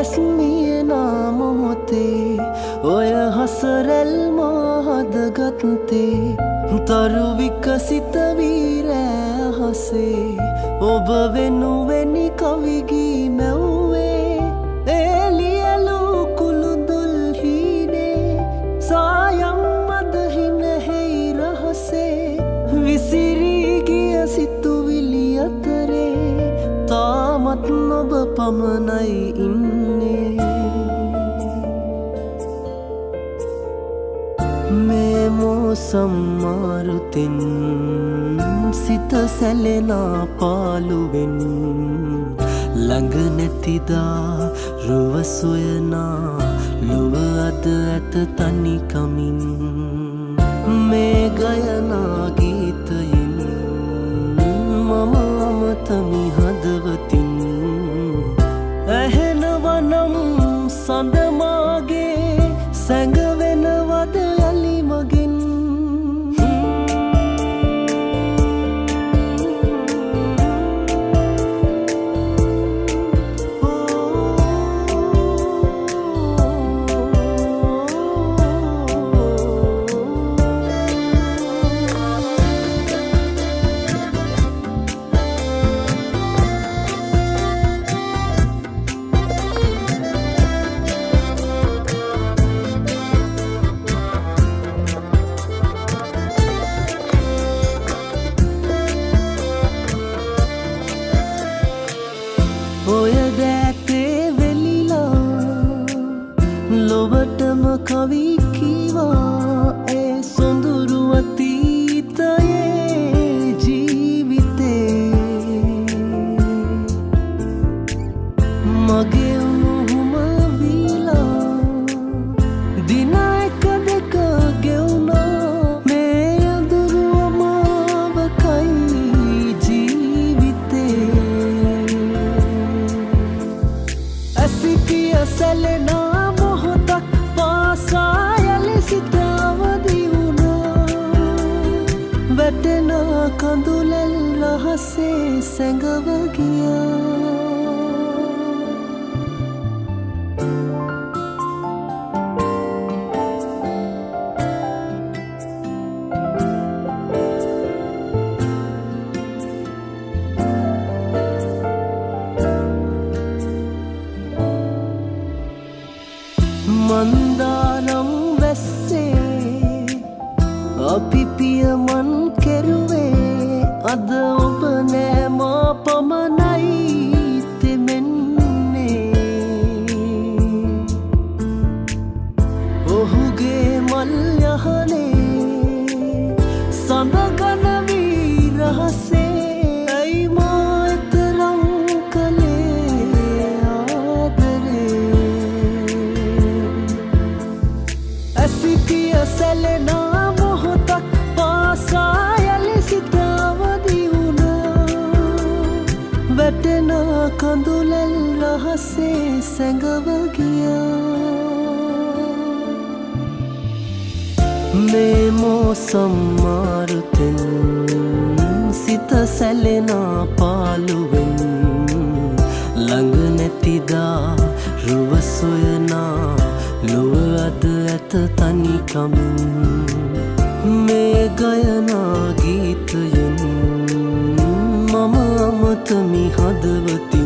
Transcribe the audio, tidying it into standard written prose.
ඇස්මියනා මොහොතේ ඔය හසරැල් මාහදගත්තේ තරු විකසිත වීරෑ අහසේ ඔබ වෙනුවෙනි කවිගී මැව්වේ එලියලු කුළුඳුල් හීනේ සායම් මදහිනෙහි රහසේ විසිරී ගිය සිතුවිලි අතරේ තාමත් නොබ පමණයි ඉන්නේ මේ මෝසම් මාරුතින් සිත සැලෙනා පාළුවෙන් ළඟ නැතිදා රුව සොයනා ලොව අද ඇත තනිකමින් මේ ගයනා ගීතයෙන් මම අමතමි හදවතින් ඇහෙනවනම් සඳමාගේ සැඟවෙනවද යලි මගින් ඔය දැතේ වෙලිලා ලොවටම කවි කීවා ඒ සොඳුරු අතීතයේ ජීවිතේ මගේ උණුහුම වීලා දින එක දෙක ගෙවුනා මේ අඳුරු අමාවකයි ජීවිතේ ඇසිපිය සැලෙනා මොහොතක් පාසා යලි සිත අවදි වුණා වැටෙනා කඳුලැල් රහසේ සැඟව ගියා මන්දානම් වැස්සේ අපි පියමන් කෙරුවේ අද ඔබ නෑ මා පමණයි තෙමෙන්නේ ඔහුගේ මල් යහනේ සඳගන වී රහසේ ඇයි මා එතරම් කළේ ආදරේ ඇසිපිය සැලෙනා මොහොතක් පාසා යලි සිත අවදි වුණා වැටෙනා කඳුලැල් රහසේ සැඟව ගියා මේ මෝසම් මාරුතෙන් සිත සැලෙනා පාළුවෙන් ළඟ නැතිදා රුව සොයනා ලොව අද ඇත තනිකමින් මේ ගයනා ගීතයෙන් මම අමතමි හදවතින්